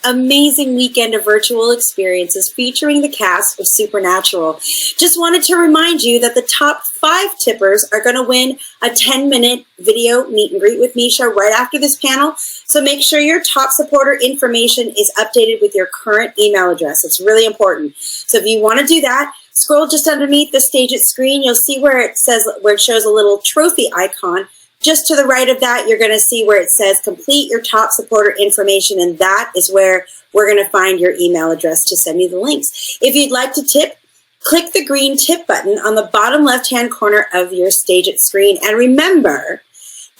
amazing weekend of virtual experiences featuring the cast of Supernatural. Just wanted to remind you that the top 5 tippers are going to win a 10-minute video meet and greet with Misha right after this panel. So make sure your top supporter information is updated with your current email address. It's really important. So if you want to do that, scroll just underneath the Stage It screen. You'll see where it shows a little trophy icon. Just to the right of that, you're going to see where it says complete your top supporter information, and that is where we're going to find your email address to send you the links. If you'd like to tip, click the green tip button on the bottom left-hand corner of your Stage It screen. And remember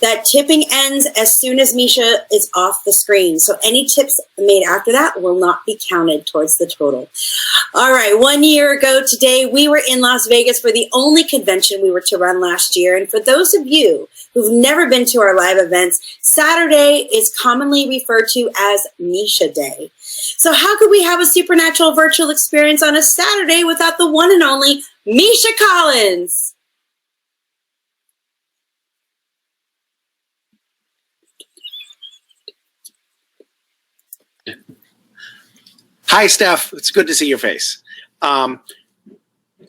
that tipping ends as soon as Misha is off the screen. So any tips made after that will not be counted towards the total. All right, 1 year ago today, we were in Las Vegas for the only convention we were to run last year. And for those of you who've never been to our live events, Saturday is commonly referred to as Misha Day. So how could we have a supernatural virtual experience on a Saturday without the one and only Misha Collins? Hi, Steph. It's good to see your face. I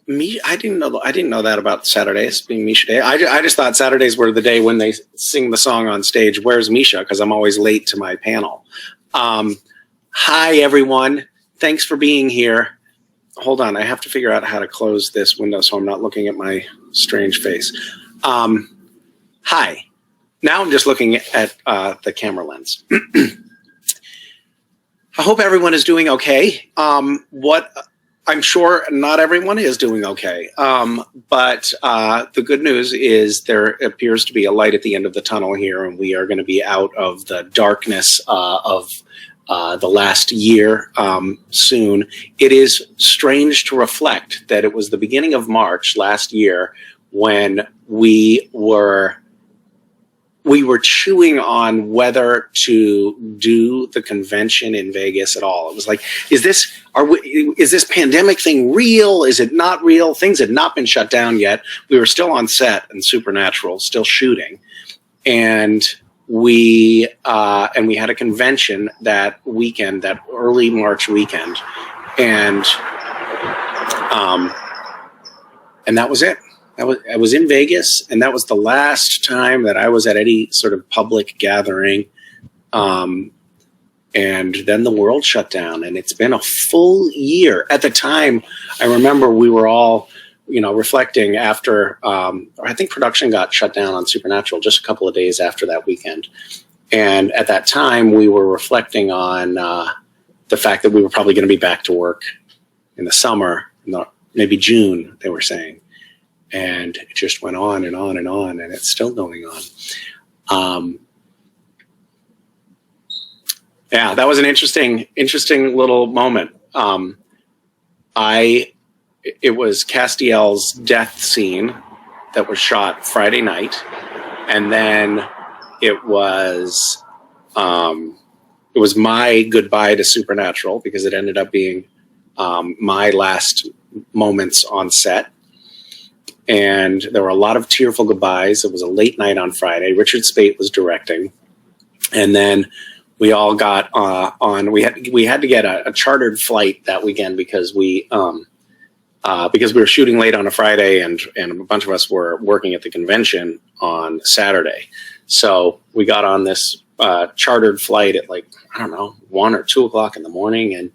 didn't know that about Saturdays being Misha Day. I just thought Saturdays were the day when they sing the song on stage. Where's Misha? Because I'm always late to my panel. Hi, everyone. Thanks for being here. Hold on. I have to figure out how to close this window so I'm not looking at my strange face. Hi. Now I'm just looking at the camera lens. I hope everyone is doing okay. I'm sure not everyone is doing okay, but the good news is there appears to be a light at the end of the tunnel here, and we are going to be out of the darkness of the last year soon. It is strange to reflect that it was the beginning of March last year when we were chewing on whether to do the convention in Vegas at all. It was like, is this pandemic thing real? Is it not real? Things had not been shut down yet. We were still on set in Supernatural, still shooting. And we had a convention that weekend, that early March weekend. And that was it. I was in Vegas, and that was the last time that I was at any sort of public gathering. And then the world shut down, and it's been a full year. At the time, I remember we were all, reflecting after, I think production got shut down on Supernatural just a couple of days after that weekend. And at that time, we were reflecting on the fact that we were probably going to be back to work in the summer, maybe June, they were saying. And it just went on and on and on, and it's still going on. Yeah, that was an interesting little moment. It was Castiel's death scene that was shot Friday night, and then it was my goodbye to Supernatural, because it ended up being my last moments on set. And there were a lot of tearful goodbyes. It was a late night on Friday. Richard Speight was directing. And then we all got on. We had to get a chartered flight that weekend because we were shooting late on a Friday, and a bunch of us were working at the convention on Saturday. So we got on this chartered flight at 1 or 2 o'clock in the morning, and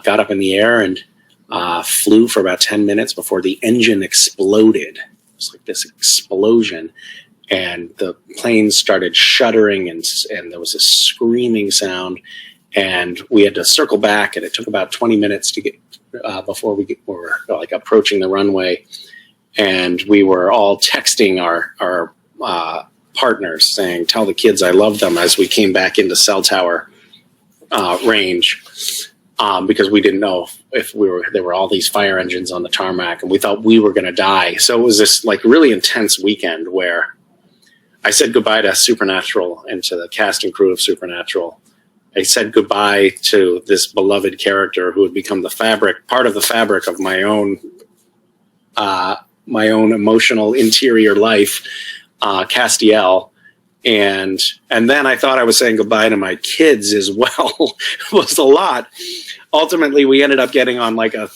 got up in the air and flew for about 10 minutes before the engine exploded. It was like this explosion, and the plane started shuddering, and there was a screaming sound, and we had to circle back, and it took about 20 minutes to get before we were approaching the runway, and we were all texting our partners saying, "Tell the kids I love them," as we came back into cell tower range. Because we didn't know if there were all these fire engines on the tarmac, and we thought we were going to die. So it was this really intense weekend where I said goodbye to Supernatural and to the cast and crew of Supernatural. I said goodbye to this beloved character who had become part of the fabric of my own emotional interior life, Castiel. And then I thought I was saying goodbye to my kids as well. It was a lot. Ultimately, we ended up getting on like a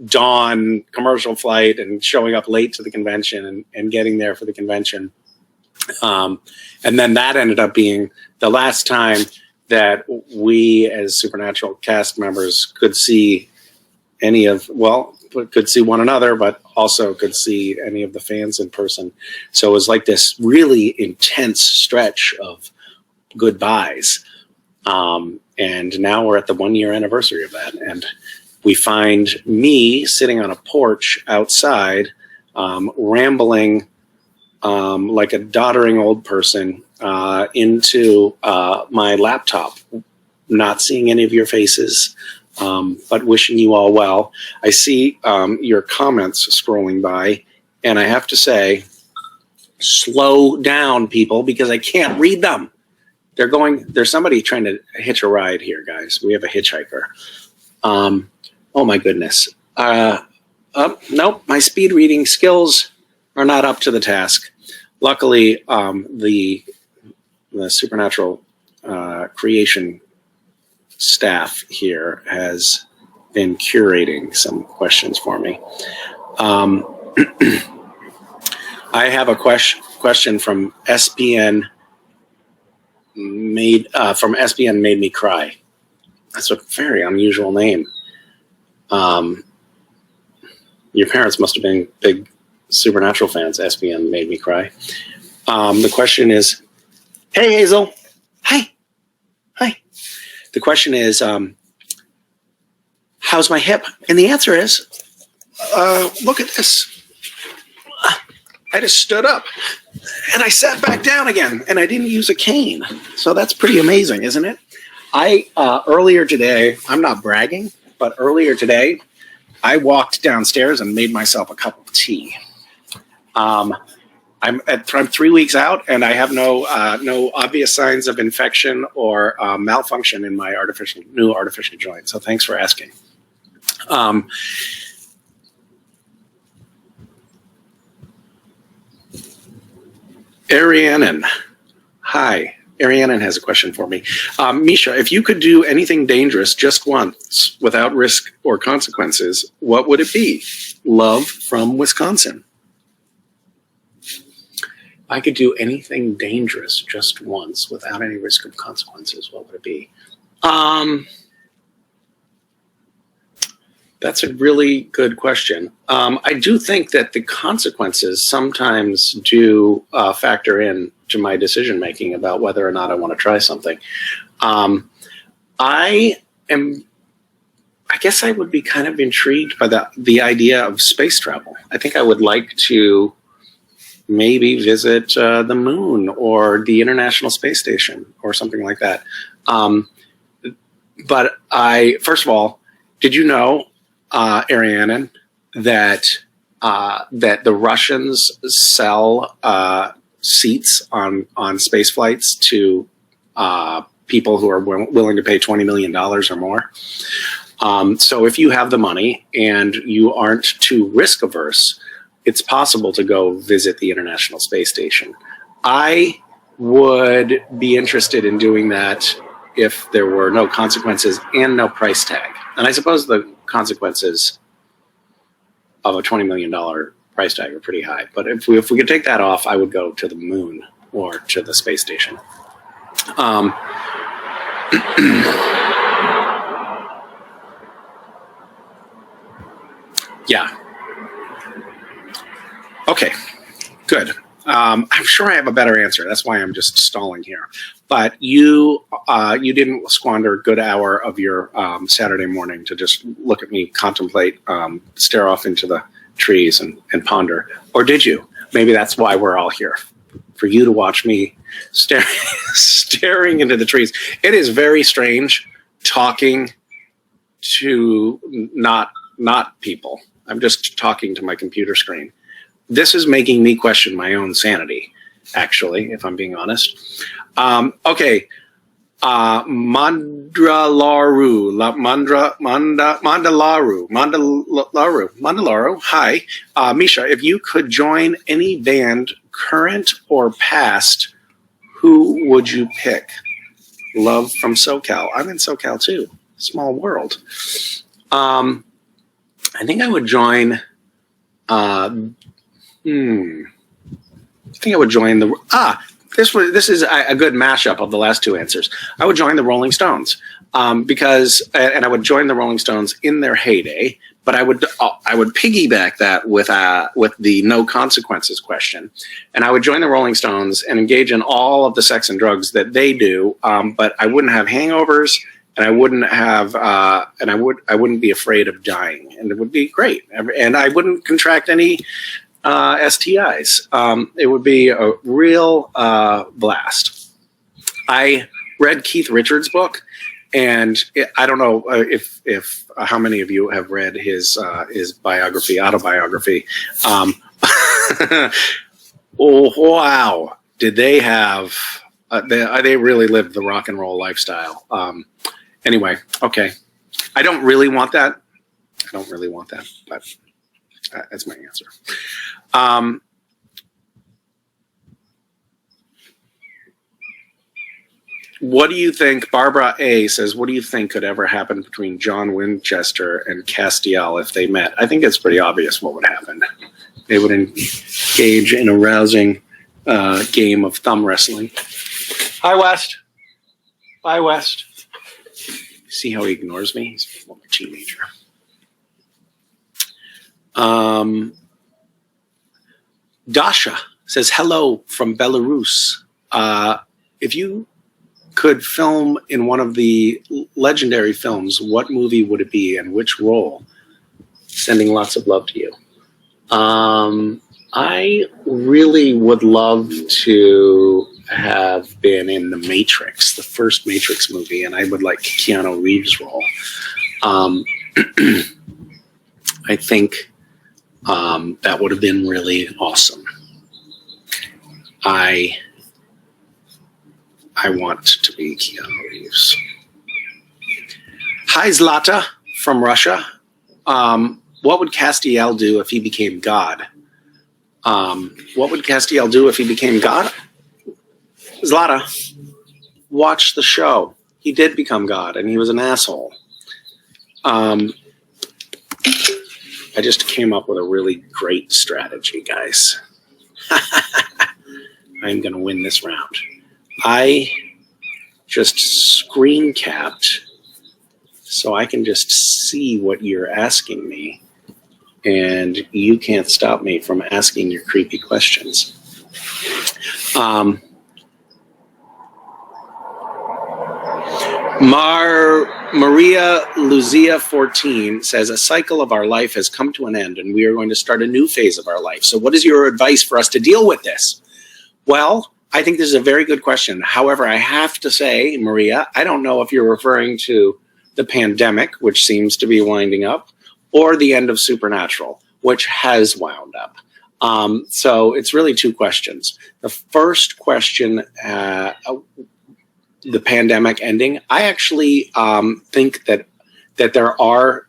dawn commercial flight and showing up late to the convention and getting there for the convention. And then that ended up being the last time that we as Supernatural cast members could see could see one another, but also could see any of the fans in person. So it was like this really intense stretch of goodbyes. And now we're at the 1-year anniversary of that. And we find me sitting on a porch outside, rambling like a doddering old person into my laptop, not seeing any of your faces, but wishing you all well. I see your comments scrolling by, and I have to say, slow down, people, because I can't read them. There's somebody trying to hitch a ride here, guys. We have a hitchhiker. Oh my goodness. Nope, my speed reading skills are not up to the task. Luckily, the Supernatural creation staff here has been curating some questions for me. I have a question from SPN made me cry. That's a very unusual name. Your parents must have been big Supernatural fans. SPN made me cry. The question is, hey Hazel, hi. The question is, how's my hip? And the answer is, look at this. I just stood up and I sat back down again, and I didn't use a cane. So that's pretty amazing, isn't it? Earlier today, I'm not bragging, but earlier today, I walked downstairs and made myself a cup of tea. I'm 3 weeks out, and I have no obvious signs of infection or malfunction in my new artificial joint. So thanks for asking. Arianen. Hi. Arianen has a question for me. Misha, if you could do anything dangerous just once without risk or consequences, what would it be? Love from Wisconsin. I could do anything dangerous just once without any risk of consequences, what would it be? That's a really good question. I do think that the consequences sometimes do factor in to my decision making about whether or not I want to try something. I guess I would be kind of intrigued by the idea of space travel. I think I would like to maybe visit the moon or the International Space Station or something like that. But first of all, did you know, Arianen, that the Russians sell seats on space flights to people who are willing to pay $20 million or more? So if you have the money and you aren't too risk averse, it's possible to go visit the International Space Station. I would be interested in doing that if there were no consequences and no price tag. And I suppose the consequences of a $20 million price tag are pretty high. But if we could take that off, I would go to the moon or to the space station. Yeah. Okay, good. I'm sure I have a better answer. That's why I'm just stalling here. But you didn't squander a good hour of your Saturday morning to just look at me, contemplate, stare off into the trees and ponder. Or did you? Maybe that's why we're all here, for you to watch me staring into the trees. It is very strange talking to not people. I'm just talking to my computer screen. This is making me question my own sanity, actually, if I'm being honest. Okay, Mandalaru. Mandalaru. Hi. Misha, if you could join any band, current or past, who would you pick? Love from SoCal. I'm in SoCal too. Small world. I think I would join. I think I would join the. This is a good mashup of the last two answers. I would join the Rolling Stones because, and I would join the Rolling Stones in their heyday. But I would piggyback that with the no consequences question, and I would join the Rolling Stones and engage in all of the sex and drugs that they do. But I wouldn't have hangovers, and I wouldn't have, I wouldn't be afraid of dying, and it would be great. And I wouldn't contract any STIs. It would be a real blast. I read Keith Richards' book. And I don't know if how many of you have read his autobiography. Oh wow, did they have? They really lived the rock and roll lifestyle. Anyway, okay, I don't really want that. But that's my answer. What do you think? Barbara A says, what do you think could ever happen between John Winchester and Castiel if they met? I think it's pretty obvious what would happen. They would engage in a rousing game of thumb wrestling. Hi, West. Bye, West. See how he ignores me? He's a former teenager. Dasha says, hello from Belarus. If you could film in one of the legendary films, what movie would it be and which role? Sending lots of love to you. I really would love to have been in The Matrix, the first Matrix movie, and I would like Keanu Reeves' role. I think that would have been really awesome. I want to be Keanu Reeves. Hi, Zlata from Russia. What would Castiel do if he became God? What would Castiel do if he became God? Zlata, watch the show. He did become God, and he was an asshole. I just came up with a really great strategy, guys. I'm going to win this round. I just screen capped so I can just see what you're asking me, and you can't stop me from asking your creepy questions. Maria Luzia 14 says, a cycle of our life has come to an end, and we are going to start a new phase of our life. So what is your advice for us to deal with this? Well, I think this is a very good question. However, I have to say, Maria, I don't know if you're referring to the pandemic, which seems to be winding up, or the end of Supernatural, which has wound up. So it's really two questions. The first question, the pandemic ending, I actually think that there are,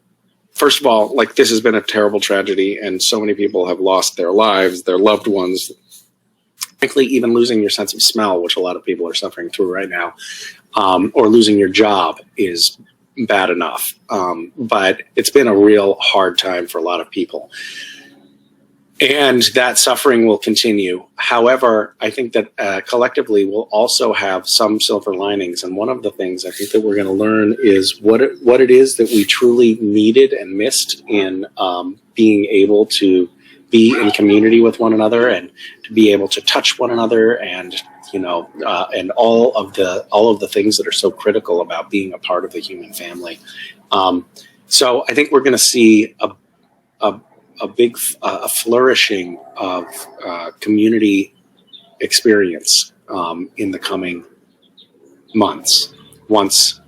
first of all, like, this has been a terrible tragedy, and so many people have lost their lives, their loved ones, frankly, even losing your sense of smell, which a lot of people are suffering through right now, or losing your job is bad enough. But it's been a real hard time for a lot of people. And that suffering will continue. However, I think that collectively we'll also have some silver linings. And one of the things I think that we're going to learn is what it is that we truly needed and missed in being able to be in community with one another and to be able to touch one another, and and all of the things that are so critical about being a part of the human family. So I think we're going to see a big flourishing of community experience in the coming months once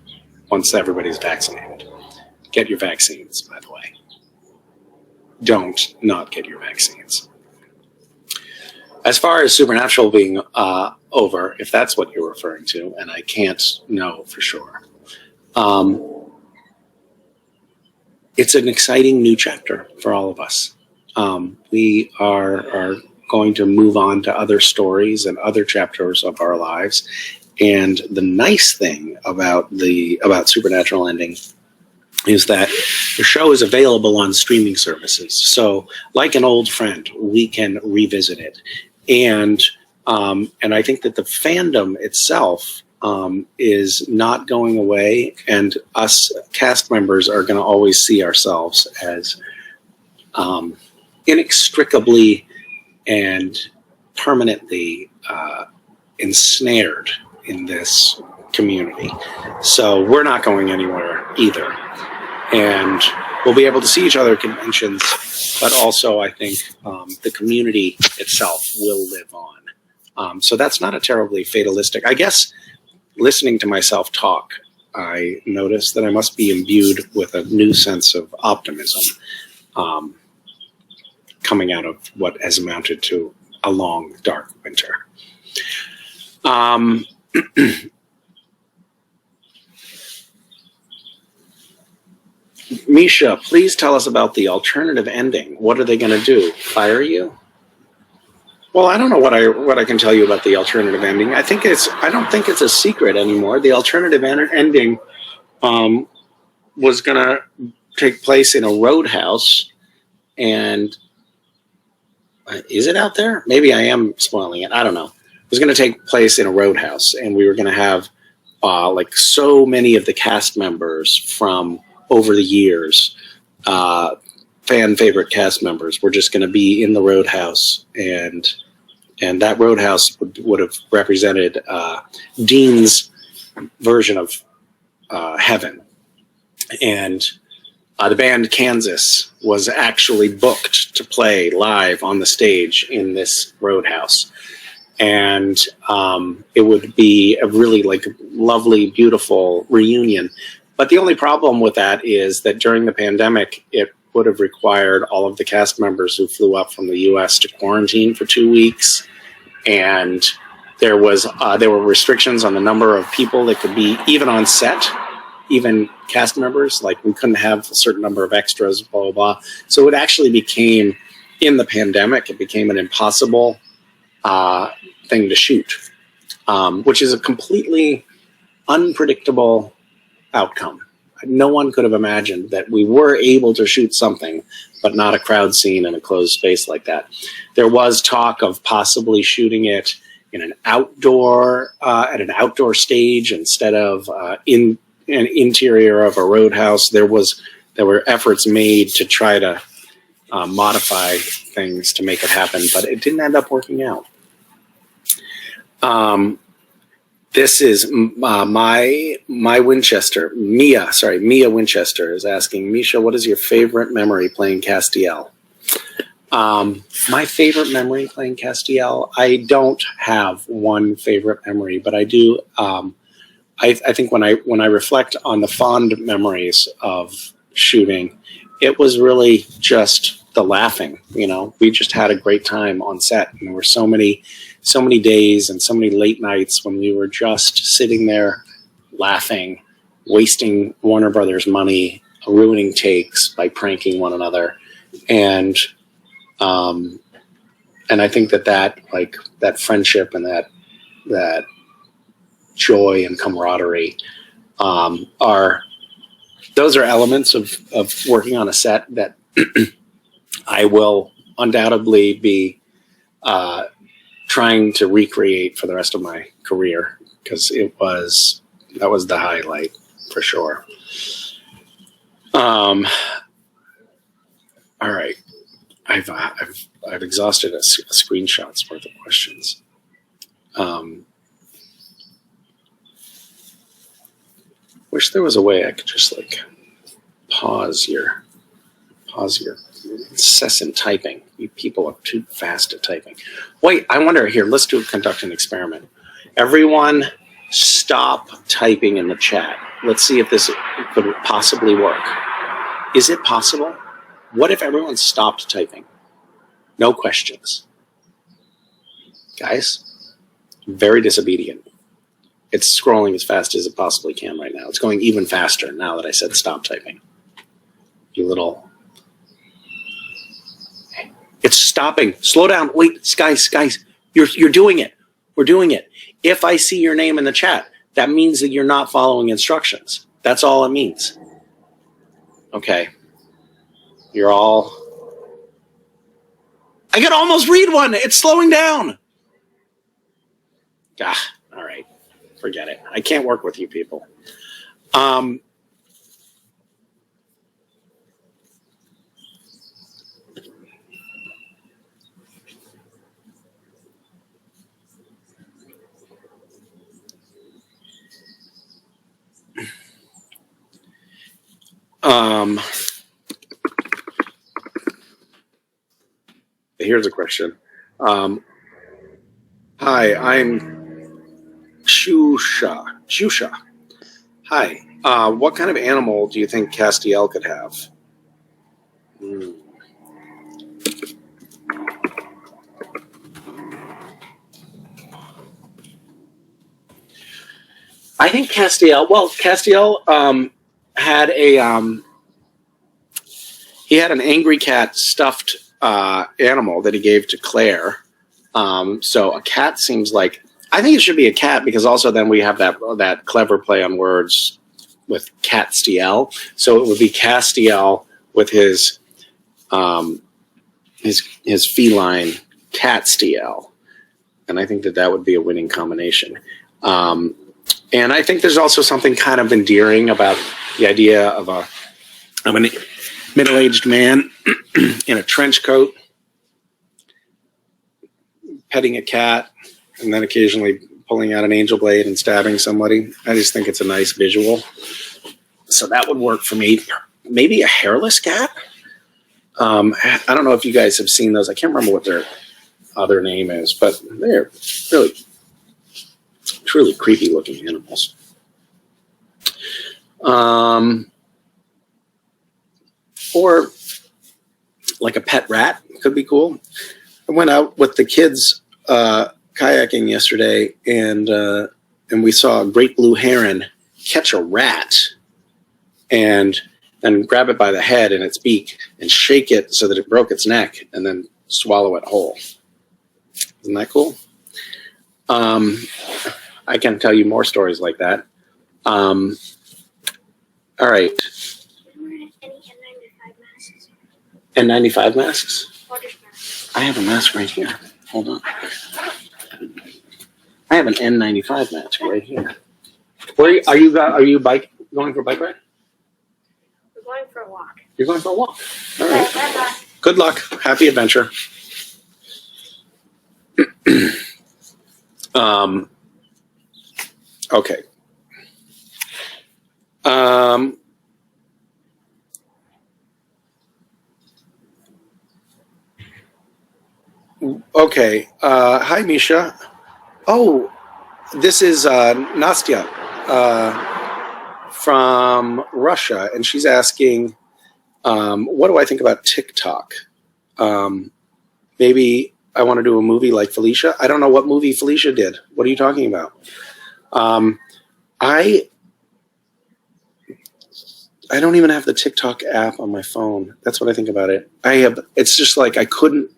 everybody's vaccinated. Get your vaccines, by the way. Don't not get your vaccines. As far as Supernatural being over, if that's what you're referring to, and I can't know for sure. It's an exciting new chapter for all of us. We are going to move on to other stories and other chapters of our lives. And the nice thing about Supernatural Ending is that the show is available on streaming services. So, like an old friend, we can revisit it. And I think that the fandom itself is not going away, and us cast members are going to always see ourselves as inextricably and permanently ensnared in this community. So we're not going anywhere either. And we'll be able to see each other at conventions, but also I think the community itself will live on. So that's not a terribly fatalistic. I guess listening to myself talk, I noticed that I must be imbued with a new sense of optimism coming out of what has amounted to a long, dark winter. Misha, please tell us about the alternative ending. What are they going to do? Fire you? Well, I don't know what I can tell you about the alternative ending. I don't think it's a secret anymore. The alternative ending was going to take place in a roadhouse, and is it out there? Maybe I am spoiling it. I don't know. It was going to take place in a roadhouse, and we were going to have like so many of the cast members from over the years, fan favorite cast members were just going to be in the roadhouse, and that roadhouse would have represented Dean's version of heaven. And the band Kansas was actually booked to play live on the stage in this roadhouse. And it would be a really like lovely, beautiful reunion. But the only problem with that is that during the pandemic, it would have required all of the cast members who flew up from the U.S. to quarantine for 2 weeks. And there were restrictions on the number of people that could be even on set, even cast members. Like we couldn't have a certain number of extras, blah, blah, blah. So it actually became, in the pandemic, it became an impossible thing to shoot, which is a completely unpredictable outcome. No one could have imagined that we were able to shoot something, but not a crowd scene in a closed space like that. There was talk of possibly shooting it in an outdoor, at an outdoor stage instead of in an interior of a roadhouse. There were efforts made to try to modify things to make it happen, but it didn't end up working out. This is Mia Winchester is asking, Misha, what is your favorite memory playing Castiel? My favorite memory playing Castiel, I don't have one favorite memory, but I do. I think when I reflect on the fond memories of shooting, it was really just the laughing. You know, we just had a great time on set, and there were so many days and so many late nights when we were just sitting there laughing, wasting Warner Brothers money, ruining takes by pranking one another. And I think that friendship and that joy and camaraderie those are elements of working on a set that I will undoubtedly be trying to recreate for the rest of my career, because that was the highlight for sure. All right, I've exhausted a screenshot's worth of questions. Wish there was a way I could just like pause your incessant typing. You people are too fast at typing. Wait, I wonder here, let's conduct an experiment. Everyone stop typing in the chat. Let's see if this could possibly work. Is it possible? What if everyone stopped typing? No questions. Guys, Very disobedient. It's scrolling as fast as it possibly can right now. It's going even faster now that I said stop typing. You little... It's stopping. Slow down. Wait, guys. You're doing it. We're doing it. If I see your name in the chat, that means that you're not following instructions. That's all it means. Okay. You're all... I could almost read one. It's slowing down. Ah, all right. Forget it. I can't work with you people. Here's a question. Hi, I'm Shusha. Hi. What kind of animal do you think Castiel could have? I think Castiel had he had an angry cat stuffed animal that he gave to Claire. So a cat seems like, I think it should be a cat, because also then we have that clever play on words with Catstiel. So it would be Castiel with his feline Catstiel. And I think that would be a winning combination. And I think there's also something kind of endearing about the idea of a middle-aged man in a trench coat petting a cat and then occasionally pulling out an angel blade and stabbing somebody. I just think it's a nice visual. So that would work for me. Maybe a hairless cat? I don't know if you guys have seen those. I can't remember what their other name is, but they're really truly creepy looking animals. Or like a pet rat could be cool. I went out with the kids kayaking yesterday, and we saw a great blue heron catch a rat and then grab it by the head and its beak and shake it so that it broke its neck and then swallow it whole. Isn't that cool? I can tell you more stories like that. All right. N95 masks? I have a mask right here. Hold on. I have an N95 mask right here. Where are you going for a bike ride? We're going for a walk. You're going for a walk. All right. Good luck. Happy adventure. Okay. Okay. Hi, Misha. Oh, this is Nastya from Russia, and she's asking, what do I think about TikTok? Maybe I want to do a movie like Felicia. I don't know what movie Felicia did. What are you talking about? I don't even have the TikTok app on my phone. That's what I think about it. It's just like I couldn't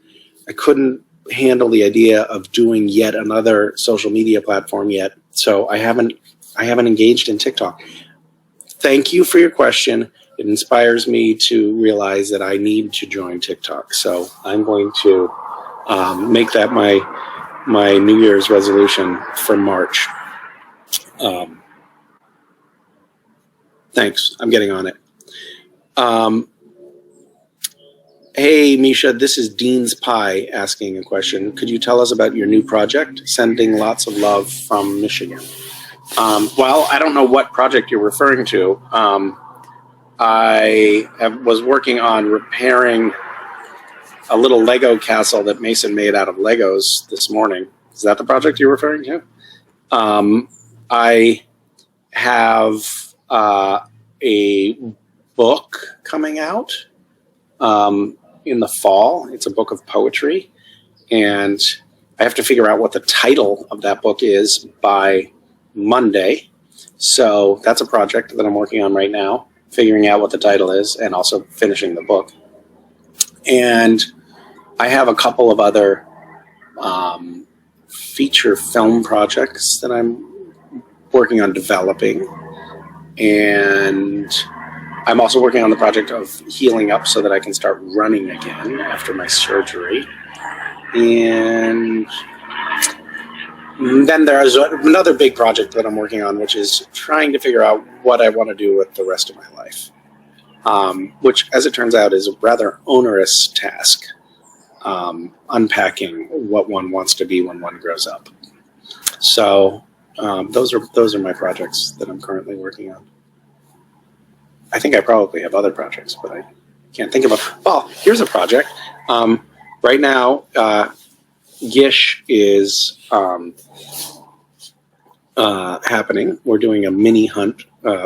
handle the idea of doing yet another social media platform yet. So I haven't engaged in TikTok. Thank you for your question. It inspires me to realize that I need to join TikTok. So I'm going to make that my New Year's resolution for March. Thanks. I'm getting on it. Hey, Misha, this is Dean's Pie asking a question. Could you tell us about your new project? Sending lots of love from Michigan. Well, I don't know what project you're referring to. I was working on repairing a little Lego castle that Mason made out of Legos this morning. Is that the project you're referring to? I have a book coming out in the fall. It's a book of poetry, and I have to figure out what the title of that book is by Monday. So that's a project that I'm working on right now, figuring out what the title is and also finishing the book. And I have a couple of other feature film projects that I'm working on developing. And I'm also working on the project of healing up so that I can start running again after my surgery. And then there's another big project that I'm working on, which is trying to figure out what I want to do with the rest of my life, which, as it turns out, is a rather onerous task, unpacking what one wants to be when one grows up. So those are my projects that I'm currently working on. I think I probably have other projects, but I can't think of them. Well, here's a project. Right now, Gish is happening. We're doing a mini hunt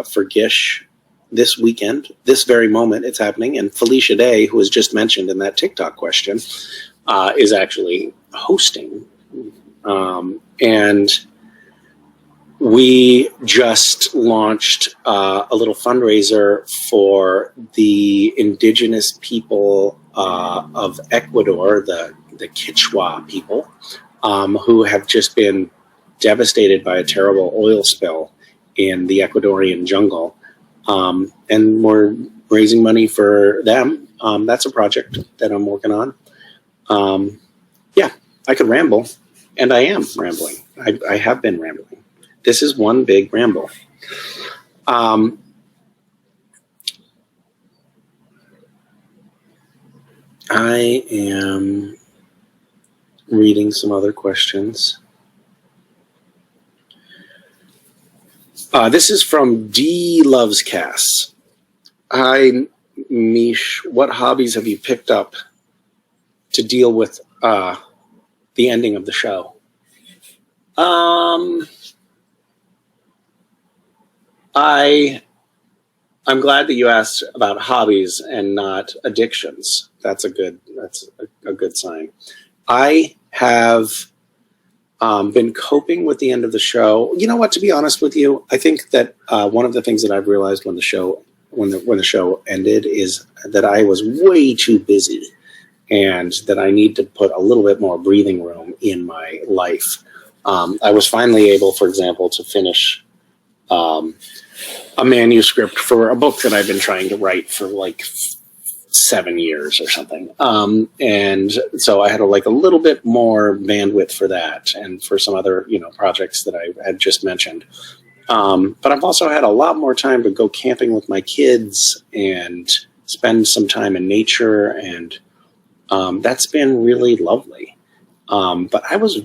for Gish this weekend. This very moment, it's happening. And Felicia Day, who was just mentioned in that TikTok question, is actually hosting. And we just launched a little fundraiser for the indigenous people of Ecuador, the Quechua people, who have just been devastated by a terrible oil spill in the Ecuadorian jungle. And we're raising money for them. That's a project that I'm working on. Yeah, I could ramble, and I am rambling. I have been rambling. This is one big ramble. I am reading some other questions. This is from D Loves Cass. Hi, Mish. What hobbies have you picked up to deal with the ending of the show? I'm glad that you asked about hobbies and not addictions. That's a good sign. I have been coping with the end of the show. You know what? To be honest with you, I think that one of the things that I've realized when the show ended is that I was way too busy, and that I need to put a little bit more breathing room in my life. I was finally able, for example, to finish a manuscript for a book that I've been trying to write for like 7 years or something. And so I had a little bit more bandwidth for that and for some other, projects that I had just mentioned. But I've also had a lot more time to go camping with my kids and spend some time in nature. And that's been really lovely. But I was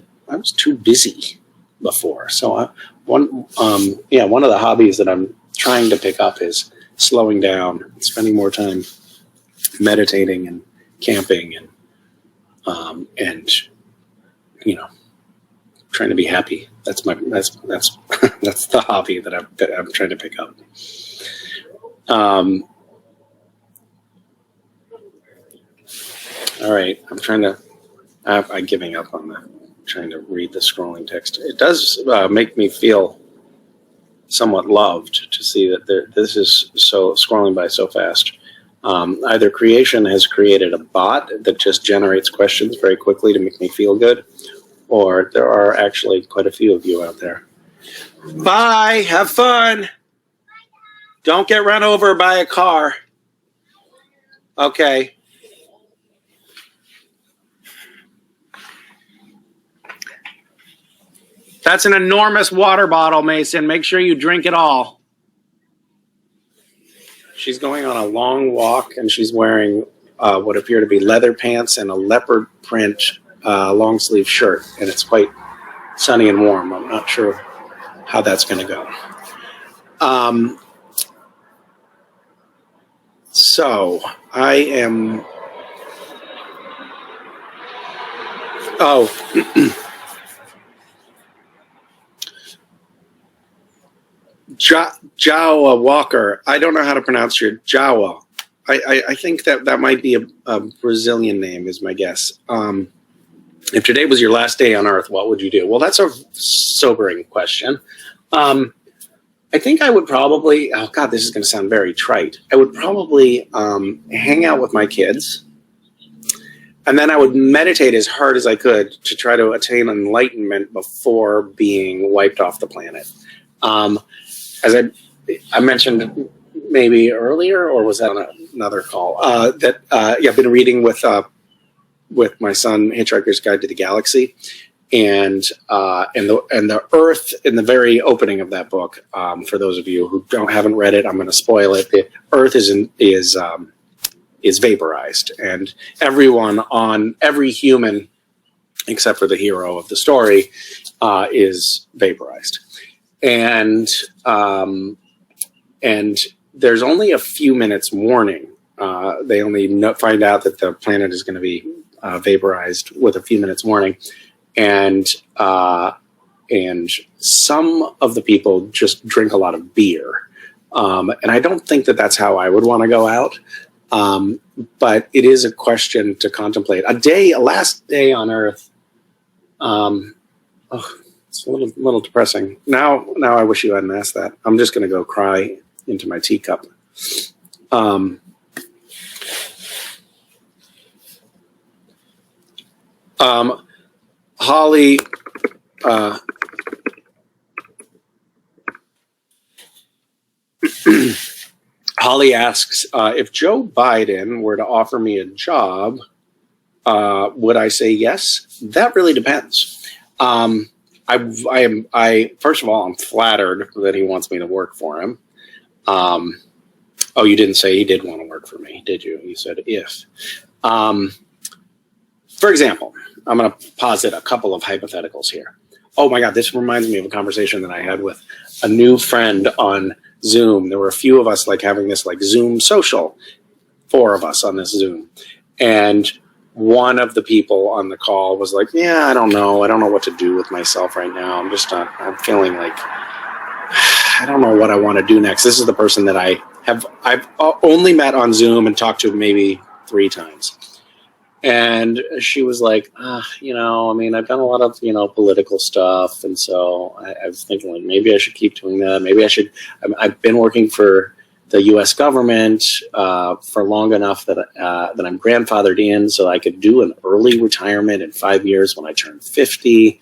too busy before. So one of the hobbies that I'm trying to pick up is slowing down, spending more time meditating and camping and trying to be happy. That's that's the hobby that I'm trying to pick up. All right, I'm giving up on that. Trying to read the scrolling text. It does make me feel somewhat loved to see that this is so scrolling by so fast. Either creation has created a bot that just generates questions very quickly to make me feel good, or there are actually quite a few of you out there. Bye. Have fun. Don't get run over by a car. Okay. That's an enormous water bottle, Mason. Make sure you drink it all. She's going on a long walk, and she's wearing what appear to be leather pants and a leopard print long sleeve shirt, and it's quite sunny and warm. I'm not sure how that's going to go. So I am... Oh... Jawa Walker. I don't know how to pronounce your Jawa. I think that might be a Brazilian name is my guess. if today was your last day on Earth, what would you do? Well, that's a sobering question. I think I would probably, oh God, this is going to sound very trite. I would probably hang out with my kids, and then I would meditate as hard as I could to try to attain enlightenment before being wiped off the planet. As I mentioned maybe earlier, or was that on another call, I've been reading with my son Hitchhiker's Guide to the Galaxy, and the Earth in the very opening of that book. For those of you who haven't read it, I'm going to spoil it. The Earth is vaporized, and every human except for the hero of the story is vaporized, and there's only a few minutes warning. They only find out that the planet is going to be vaporized with a few minutes warning, and some of the people just drink a lot of beer, and I don't think that that's how I would want to go out. But it is a question to contemplate. A last day on Earth. It's a little depressing. Now I wish you hadn't asked that. I'm just going to go cry into my teacup. Holly, Holly asks, if Joe Biden were to offer me a job, would I say yes? That really depends. First of all, I'm flattered that he wants me to work for him. Oh, you didn't say he did want to work for me, did you? You said if. For example, I'm going to posit a couple of hypotheticals here. Oh my God, this reminds me of a conversation that I had with a new friend on Zoom. There were a few of us having this Zoom social, 4 of us on this Zoom. And one of the people on the call was like, yeah, I don't know what to do with myself right now. I'm feeling like, I don't know what I want to do next. This is the person that I've only met on Zoom and talked to maybe 3 times. And she was like, I've done a lot of, political stuff. And so I was thinking maybe I should keep doing that. Maybe I should, I've been working for the U.S. government for long enough that I'm grandfathered in so I could do an early retirement in 5 years when I turn 50.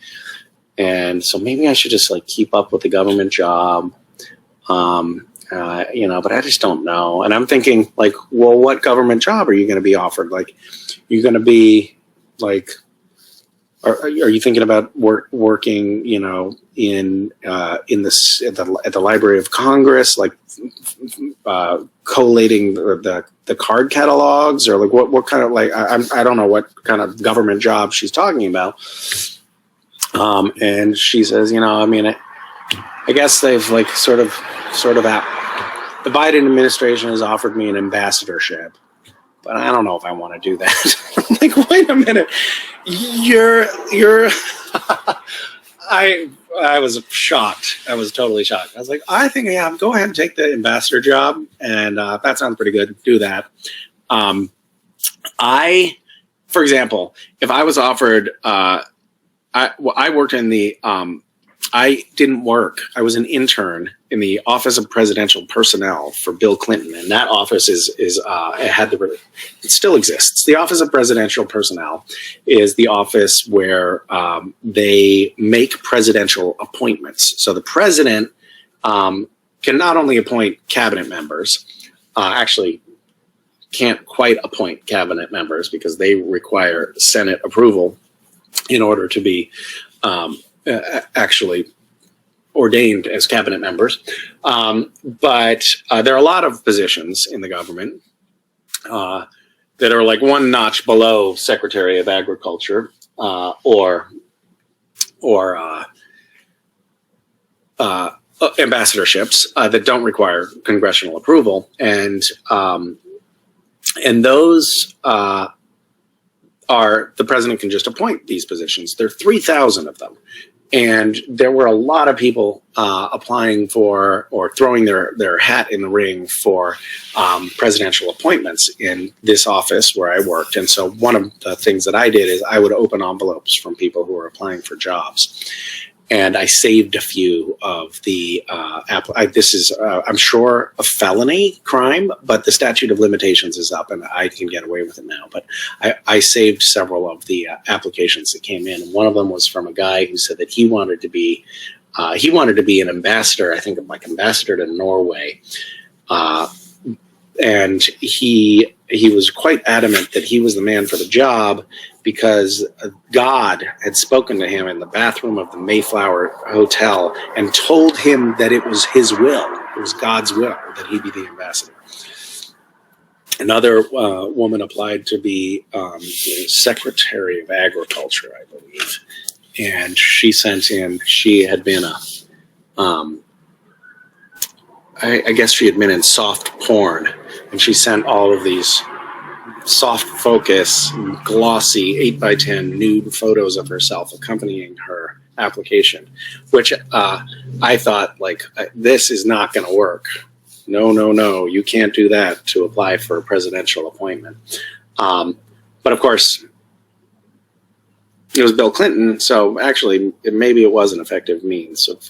And so maybe I should just keep up with the government job. But I just don't know. And I'm thinking well, what government job are you going to be offered? You're going to be are you thinking about working, in at the Library of Congress, collating the card catalogs, or what kind of I don't know what kind of government job she's talking about. And she says, I guess they've sort of the Biden administration has offered me an ambassadorship, but I don't know if I want to do that. I'm wait a minute, you're I was shocked. I was totally shocked. I was I think, yeah, go ahead and take the ambassador job, and that sounds pretty good. Do that. For example, if I was offered, I worked in the, I didn't work. I was an intern in the Office of Presidential Personnel for Bill Clinton, and that office it still exists. The Office of Presidential Personnel is the office where they make presidential appointments. So the president can not only appoint cabinet members, actually can't quite appoint cabinet members because they require Senate approval in order to be actually ordained as cabinet members. But there are a lot of positions in the government that are one notch below Secretary of Agriculture or ambassadorships that don't require congressional approval. And those the president can just appoint these positions. There are 3,000 of them. And there were a lot of people applying for or throwing their hat in the ring for presidential appointments in this office where I worked. And so one of the things that I did is I would open envelopes from people who were applying for jobs. And I saved a few of the, this is, I'm sure, a felony crime, but the statute of limitations is up and I can get away with it now. But I saved several of the applications that came in. And one of them was from a guy who said that he wanted to be an ambassador, I think like ambassador to Norway. And he was quite adamant that he was the man for the job because God had spoken to him in the bathroom of the Mayflower Hotel and told him that it was his will, it was God's will that he be the ambassador. Another woman applied to be Secretary of Agriculture, I believe, and she sent in, she had been I guess she had been in soft porn, and she sent all of these soft focus, glossy 8x10 nude photos of herself accompanying her application, which I thought, like, this is not going to work. No, you can't do that to apply for a presidential appointment. But of course, it was Bill Clinton, so actually maybe it was an effective means of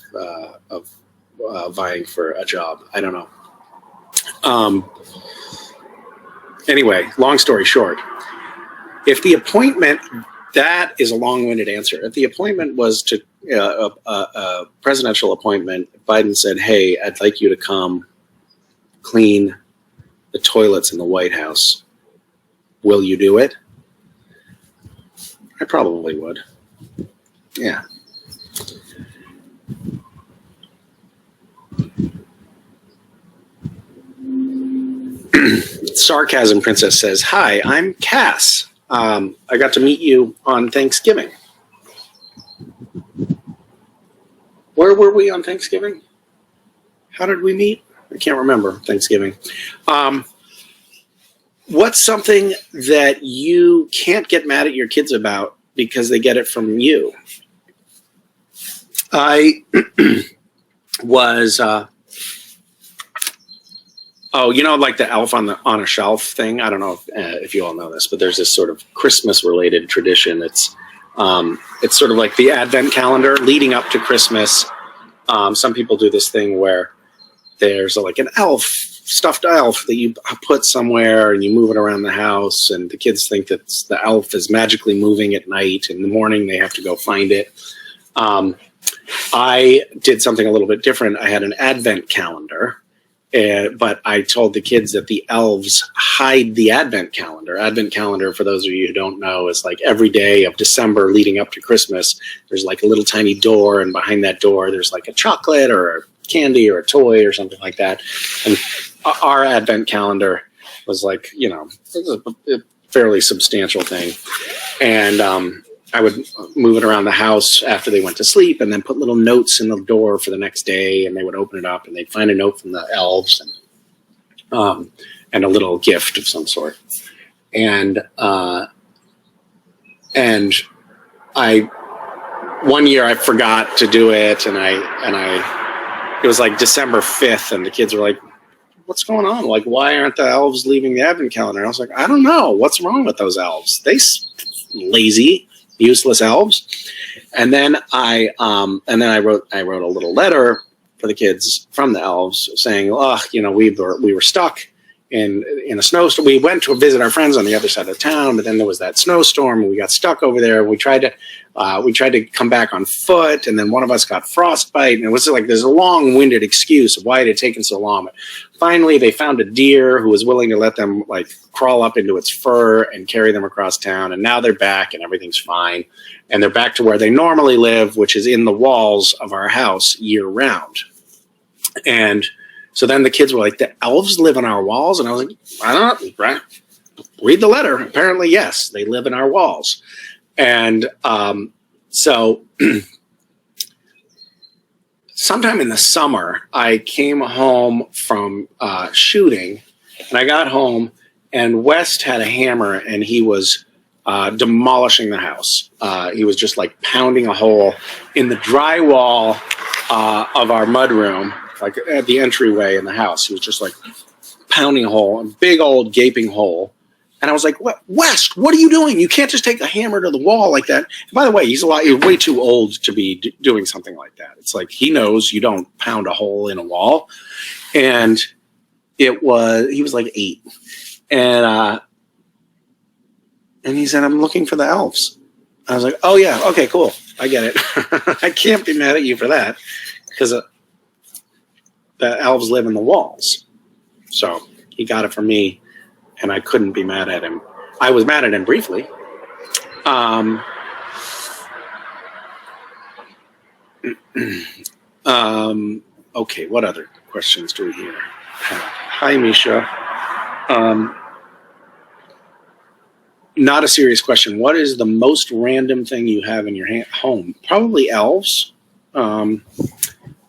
vying for a job. I don't know. Anyway, long story short, if the appointment, that is a long-winded answer. If the appointment was to a presidential appointment, Biden said, hey, I'd like you to come clean the toilets in the White House. Will you do it? I probably would. Yeah. Sarcasm Princess says, hi, I'm Cass. I got to meet you on Thanksgiving. Where were we on Thanksgiving? How did we meet? I can't remember Thanksgiving. What's something that you can't get mad at your kids about because they get it from you? I was... oh, you know, like the elf on a shelf thing. I don't know if you all know this, but there's this sort of Christmas-related tradition. It's sort of like the Advent calendar leading up to Christmas. Some people do this thing where there's like an elf, stuffed elf that you put somewhere and you move it around the house, and the kids think that the elf is magically moving at night. In the morning, they have to go find it. I did something a little bit different. I had an Advent calendar. But I told the kids that the elves hide the Advent calendar. Advent calendar, for those of you who don't know, is like every day of December leading up to Christmas, there's like a little tiny door, and behind that door, there's like a chocolate or a candy or a toy or something like that. And our Advent calendar was like, you know, it was a fairly substantial thing. And I would move it around the house after they went to sleep and then put little notes in the door for the next day, and they would open it up and they'd find a note from the elves and a little gift of some sort. And one year I forgot to do it, and it was like December 5th, and the kids were like, what's going on? Like, why aren't the elves leaving the Advent calendar? And I was like, I don't know. What's wrong with those elves? They lazy, useless elves. And then I wrote a little letter for the kids from the elves saying, oh, you know, we were stuck in a snowstorm. We went to visit our friends on the other side of town, but then there was that snowstorm and we got stuck over there. We tried to come back on foot, and then one of us got frostbite, and it was like there's a long-winded excuse of why it had taken so long. But finally, they found a deer who was willing to let them like crawl up into its fur and carry them across town, and now they're back and everything's fine, and they're back to where they normally live, which is in the walls of our house year-round. And so then the kids were like, the elves live in our walls? And I was like, I don't know, read the letter. Apparently, yes, they live in our walls. And so sometime in the summer, I came home from shooting, and I got home, and West had a hammer, and he was demolishing the house. He was just like pounding a hole in the drywall of our mudroom, like at the entryway in the house. He was just like pounding a hole, a big old gaping hole. And I was like, "What, West? What are you doing? You can't just take a hammer to the wall like that." And by the way, he's way too old to be doing something like that. It's like he knows you don't pound a hole in a wall. And he was like 8, and he said, "I'm looking for the elves." I was like, "Oh yeah, okay, cool, I get it." I can't be mad at you for that because the elves live in the walls. So he got it from me. And I couldn't be mad at him. I was mad at him briefly. Okay, what other questions do we hear? Hi, Misha. Not a serious question. What is the most random thing you have in your home? Probably elves. I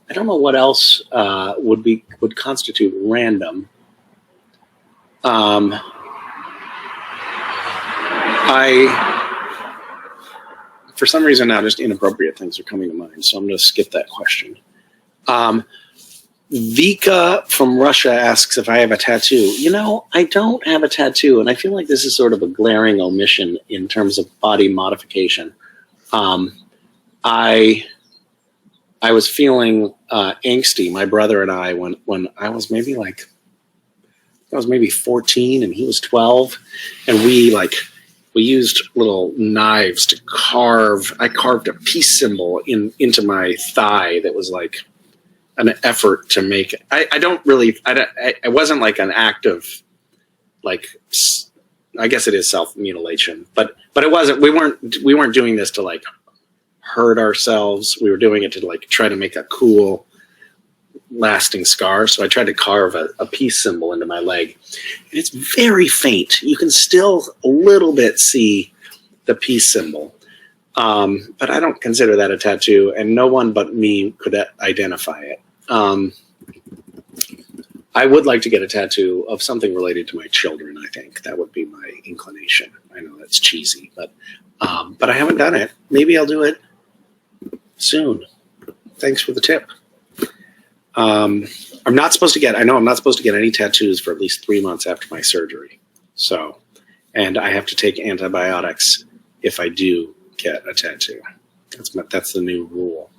don't know what else would constitute random. For some reason now, just inappropriate things are coming to mind, so I'm going to skip that question. Vika from Russia asks if I have a tattoo. You know, I don't have a tattoo, and I feel like this is sort of a glaring omission in terms of body modification. I was feeling angsty, my brother and I, when I was maybe 14 and he was 12, and we used little knives to carve. I carved a peace symbol into my thigh that was like an effort to make it. It wasn't like an act of like, I guess it is self-mutilation, but it wasn't, we weren't doing this to like hurt ourselves. We were doing it to like try to make a cool lasting scar. So I tried to carve a peace symbol into my leg. And it's very faint. You can still a little bit see the peace symbol. But I don't consider that a tattoo, and no one but me could identify it. I would like to get a tattoo of something related to my children. I think that would be my inclination. I know that's cheesy, but I haven't done it. Maybe I'll do it soon. Thanks for the tip. I'm not supposed to get any tattoos for at least 3 months after my surgery. So, and I have to take antibiotics if I do get a tattoo. That's the new rule.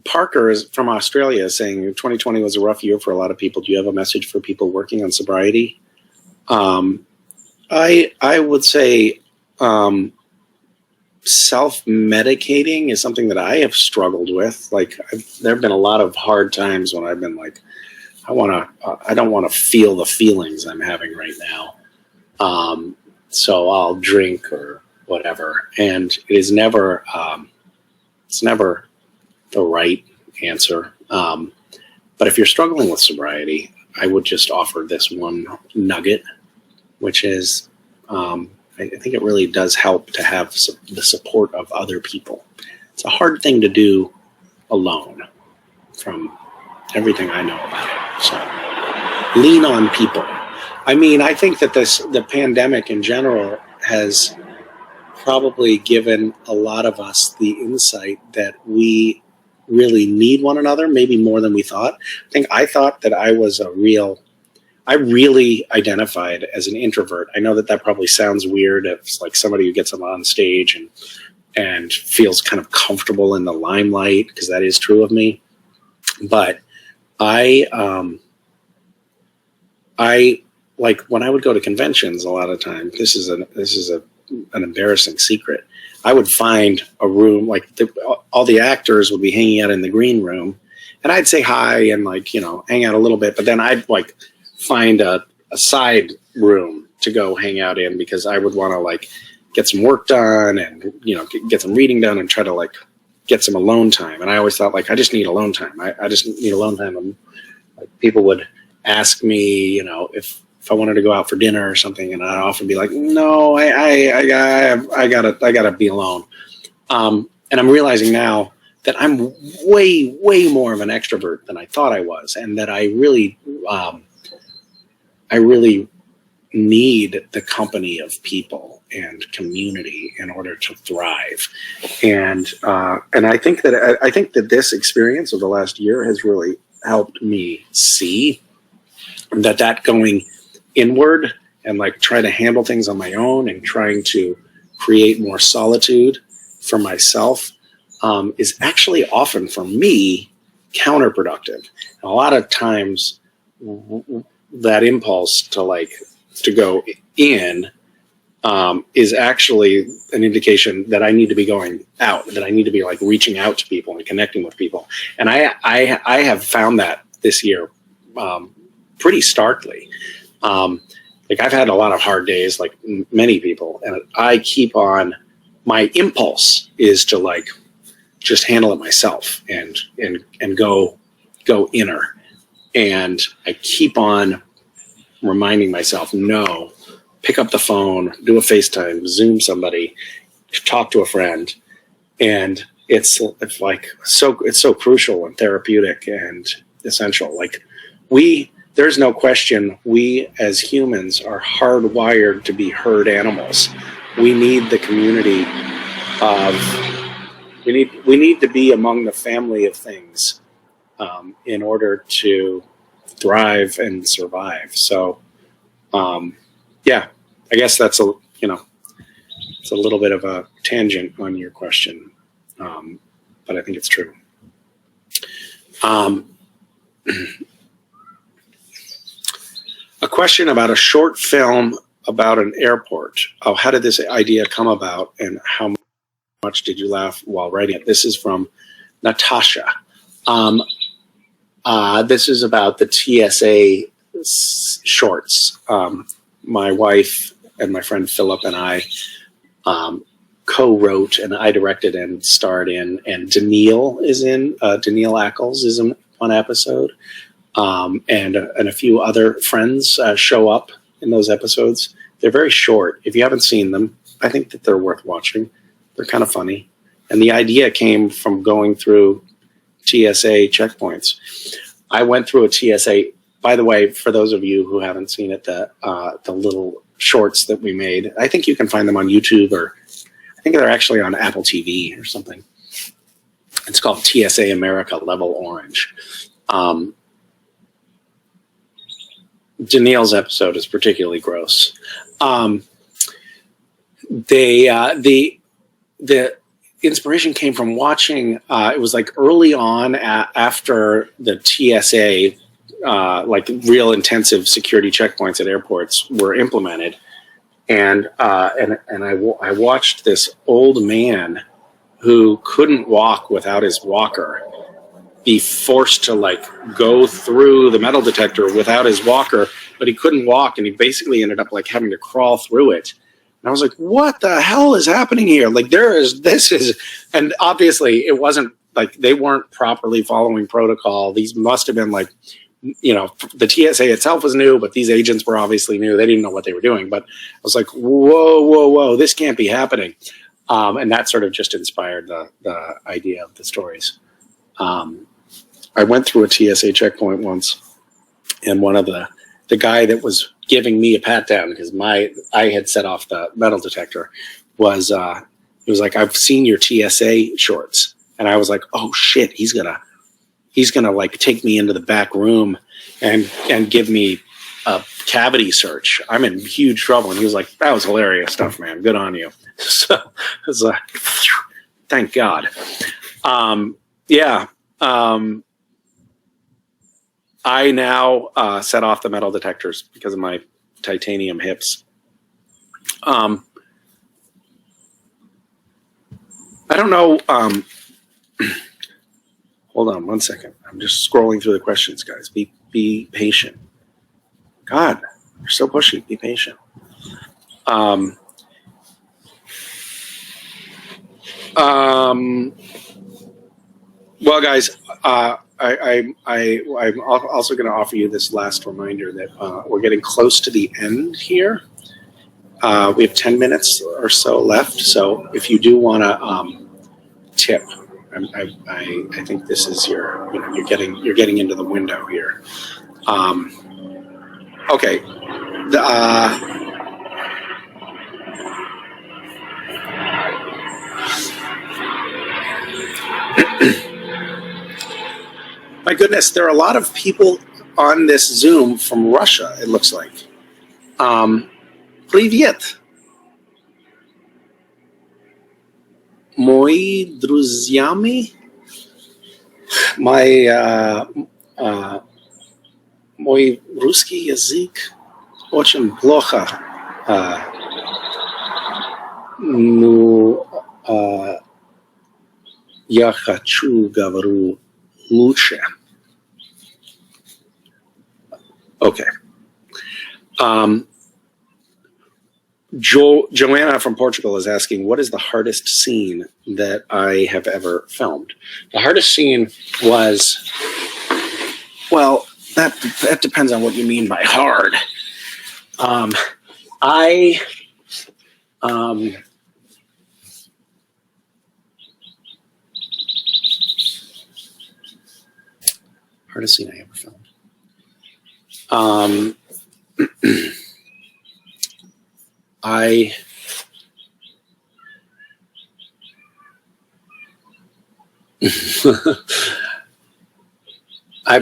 Parker is from Australia saying 2020 was a rough year for a lot of people. Do you have a message for people working on sobriety? I would say self-medicating is something that I have struggled with. Like there have been a lot of hard times when I've been like, I don't want to feel the feelings I'm having right now. So I'll drink or whatever. And it's never the right answer. But if you're struggling with sobriety, I would just offer this one nugget, which is, I think it really does help to have the support of other people. It's a hard thing to do alone from everything I know about it. So lean on people. I mean, I think that the pandemic in general has probably given a lot of us the insight that we really need one another, maybe more than we thought. I thought that I really identified as an introvert. I know that probably sounds weird. It's like somebody who gets on stage and feels kind of comfortable in the limelight, because that is true of me. But I like when I would go to conventions a lot of times, this is an embarrassing secret. I would find a room, like all the actors would be hanging out in the green room, and I'd say hi and hang out a little bit, but then I'd find a side room to go hang out in, because I would want to get some work done and get some reading done and try to get some alone time. And I always thought, like, I just need alone time. I just need alone time. And, like, people would ask me, you know, if I wanted to go out for dinner or something, and I'd often be like, no, I gotta be alone. And I'm realizing now that I'm way more of an extrovert than I thought I was, and that I really need the company of people and community in order to thrive. And I think that this experience of the last year has really helped me see that going inward and like try to handle things on my own and trying to create more solitude for myself is actually often for me counterproductive. And a lot of times that impulse to go in is actually an indication that I need to be going out, that I need to be like reaching out to people and connecting with people. And I have found that this year pretty starkly. Like I've had a lot of hard days, like many people, and I keep on, my impulse is to like just handle it myself and go inner. And I keep on reminding myself, no, pick up the phone, do a FaceTime, Zoom somebody, talk to a friend. And it's like, it's so crucial and therapeutic and essential. Like there's no question, we as humans are hardwired to be herd animals. We need the community we need to be among the family of things in order to thrive and survive. So, yeah, I guess that's it's a little bit of a tangent on your question, but I think it's true. A question about a short film about an airport. Oh, how did this idea come about, and how much did you laugh while writing it? This is from Natasha. This is about the TSA shorts. My wife and my friend Philip and I co-wrote, and I directed and starred in, and Daniil Ackles is in one episode. And a few other friends show up in those episodes. They're very short. If you haven't seen them, I think that they're worth watching. They're kind of funny. And the idea came from going through TSA checkpoints. I went through a TSA, by the way, for those of you who haven't seen it, the little shorts that we made, I think you can find them on YouTube, or I think they're actually on Apple TV or something. It's called TSA America Level Orange. Daniil's episode is particularly gross. The inspiration came from watching, it was like early on after the TSA, like real intensive security checkpoints at airports were implemented. And I watched this old man who couldn't walk without his walker be forced to like go through the metal detector without his walker, but he couldn't walk, and he basically ended up like having to crawl through it. And I was like, what the hell is happening here? Like and obviously it wasn't like, they weren't properly following protocol. These must have been like, the TSA itself was new, but these agents were obviously new. They didn't know what they were doing, but I was like, whoa, this can't be happening. And that sort of just inspired the idea of the stories. I went through a TSA checkpoint once, and one of the guy that was giving me a pat down because I had set off the metal detector was he was like, I've seen your TSA shorts, and I was like, oh shit, he's gonna like take me into the back room and give me a cavity search. I'm in huge trouble. And he was like, that was hilarious stuff, man. Good on you. So it was like, thank God. Yeah. I now set off the metal detectors because of my titanium hips. I don't know. Hold on one second. I'm just scrolling through the questions, guys. Be patient. God, you're so pushy. Be patient. Well, guys, I'm also going to offer you this last reminder that we're getting close to the end here. We have 10 minutes or so left, so if you do want to tip, I think this is you're getting into the window here. Okay. My goodness, there are a lot of people on this Zoom from Russia, it looks like. Привет. Мои друзьями, мой русский язык очень плохо. Я хочу говорю лучше. Okay. Joanna from Portugal is asking, what is the hardest scene that I have ever filmed? The hardest scene was, well, that depends on what you mean by hard. Hardest scene I ever filmed. I'm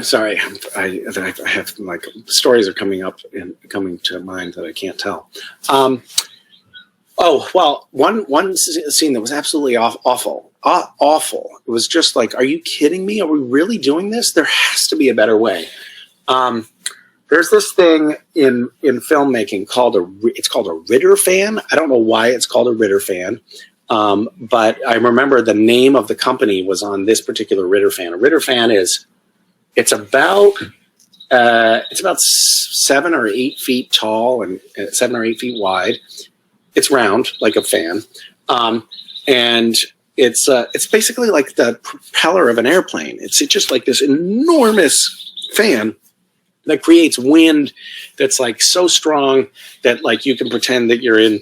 sorry. I have like stories are coming to mind that I can't tell. Oh well, one scene that was absolutely awful. Awful. It was just like, are you kidding me? Are we really doing this? There has to be a better way. There's this thing in filmmaking called a Ritter fan. I don't know why it's called a Ritter fan, but I remember the name of the company was on this particular Ritter fan. A Ritter fan it's about 7 or 8 feet tall and 7 or 8 feet wide. It's round like a fan, and it's basically like the propeller of an airplane. It's just like this enormous fan that creates wind that's like so strong that like you can pretend that you're in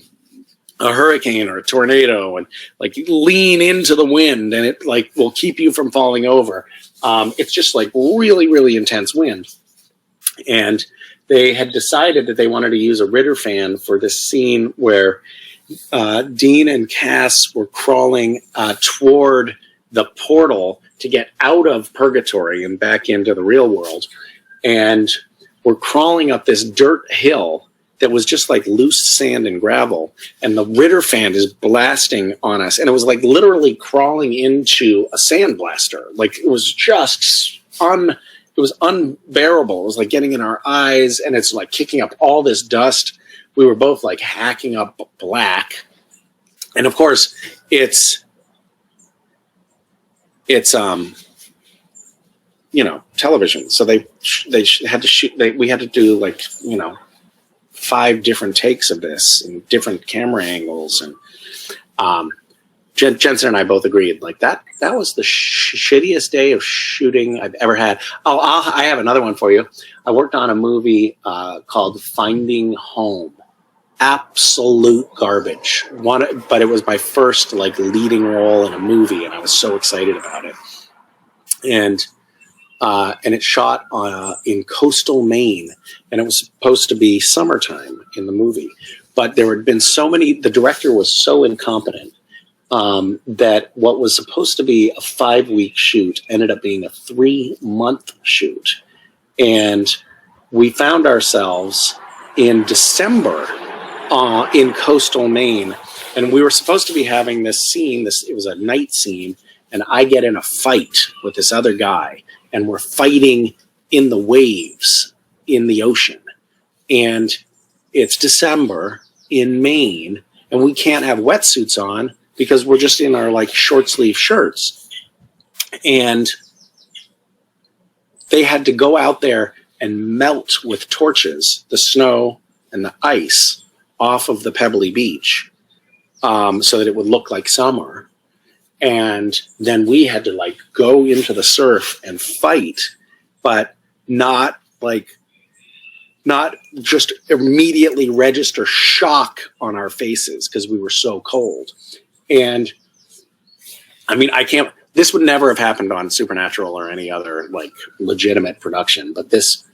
a hurricane or a tornado and like you lean into the wind and it like will keep you from falling over. It's just like really, really intense wind. And they had decided that they wanted to use a Ritter fan for this scene where Dean and Cass were crawling toward the portal to get out of purgatory and back into the real world. And we're crawling up this dirt hill that was just like loose sand and gravel. And the Ritter fan is blasting on us. And it was like literally crawling into a sandblaster. Like it was just it was unbearable. It was like getting in our eyes and it's like kicking up all this dust. We were both like hacking up black. And of course it's television. So they had to shoot, we had to do like, 5 different takes of this and different camera angles. And Jensen and I both agreed like that was the shittiest day of shooting I've ever had. I have another one for you. I worked on a movie called Finding Home. Absolute garbage. But it was my first like leading role in a movie and I was so excited about it. And it shot in coastal Maine, and it was supposed to be summertime in the movie. But there had been the director was so incompetent that what was supposed to be a 5-week shoot ended up being a 3-month shoot. And we found ourselves in December in coastal Maine, and we were supposed to be having this scene. It was a night scene, and I get in a fight with this other guy. And we're fighting in the waves in the ocean. And it's December in Maine, and we can't have wetsuits on because we're just in our like short sleeve shirts. And they had to go out there and melt with torches the snow and the ice off of the pebbly beach so that it would look like summer. And then we had to like go into the surf and fight, but not just immediately register shock on our faces because we were so cold. And I mean, this would never have happened on Supernatural or any other like legitimate production, but this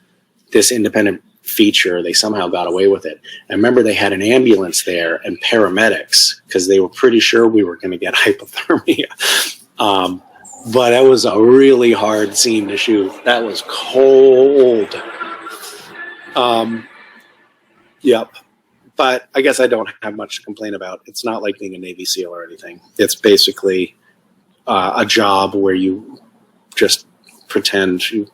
independent feature, they somehow got away with it. I remember they had an ambulance there and paramedics because they were pretty sure we were going to get hypothermia. But that was a really hard scene to shoot. That was cold. Yep. But I guess I don't have much to complain about. It's not like being a Navy SEAL or anything. It's basically a job where you just pretend, you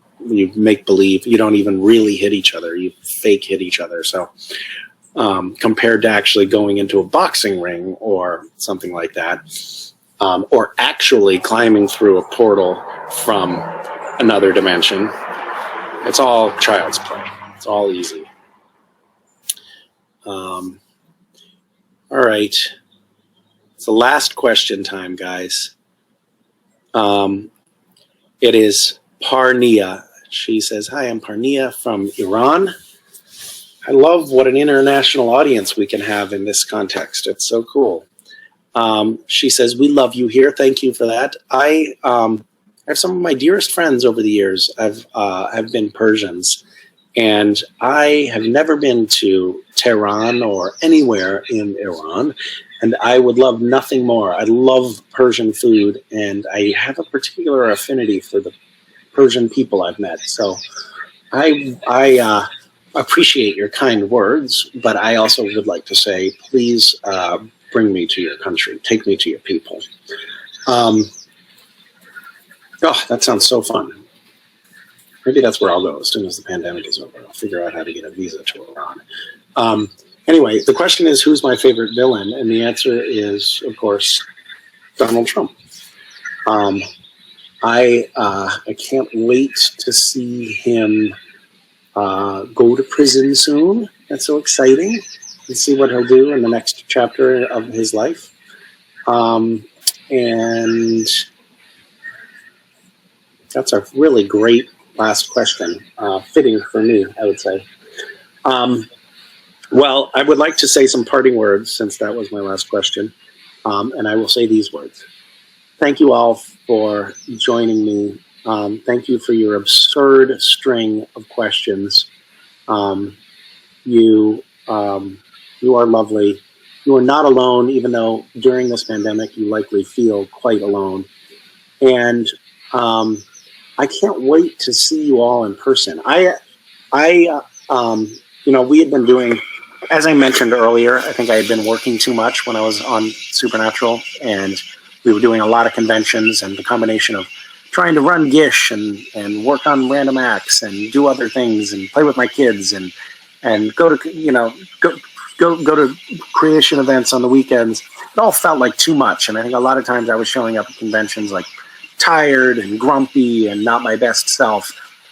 make believe. You don't even really hit each other. You fake hit each other. So compared to actually going into a boxing ring or something like that, or actually climbing through a portal from another dimension, it's all child's play. It's all easy. All right. It's the last question time, guys. It is Parnia. She says, "Hi, I'm Parnia from Iran. I love what an international audience we can have in this context. It's so cool." She says, "We love you here. Thank you for that. I have some of my dearest friends over the years have been Persians. And I have never been to Tehran or anywhere in Iran, and I would love nothing more. I love Persian food, and I have a particular affinity for the Persian people I've met. So I appreciate your kind words, but I also would like to say, please bring me to your country. Take me to your people." Oh, that sounds so fun. Maybe that's where I'll go as soon as the pandemic is over. I'll figure out how to get a visa to Iran. Anyway, the question is, who's my favorite villain? And the answer is, of course, Donald Trump. I can't wait to see him go to prison soon. That's so exciting. And see what he'll do in the next chapter of his life. And that's a really great last question, fitting for me, I would say. Well, I would like to say some parting words since that was my last question, and I will say these words. Thank you all for joining me. Thank you for your absurd string of questions. You are lovely. You are not alone, even though during this pandemic you likely feel quite alone. And I can't wait to see you all in person. We had been doing, as I mentioned earlier, I think I had been working too much when I was on Supernatural, and we were doing a lot of conventions, and the combination of trying to run Gish and work on random acts and do other things and play with my kids and go to creation events on the weekends. It all felt like too much, and I think a lot of times I was showing up at conventions like tired and grumpy and not my best self.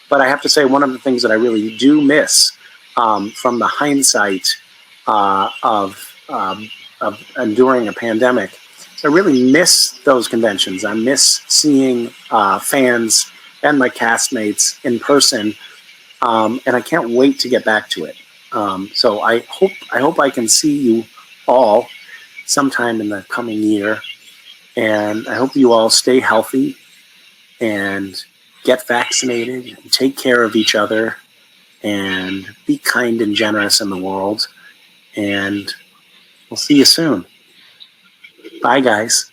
But I have to say, one of the things that I really do miss from the hindsight of enduring a pandemic, I really miss those conventions. I miss seeing fans and my castmates in person, and I can't wait to get back to it. So I hope I can see you all sometime in the coming year. And I hope you all stay healthy and get vaccinated and take care of each other and be kind and generous in the world. And we'll see you soon. Bye, guys.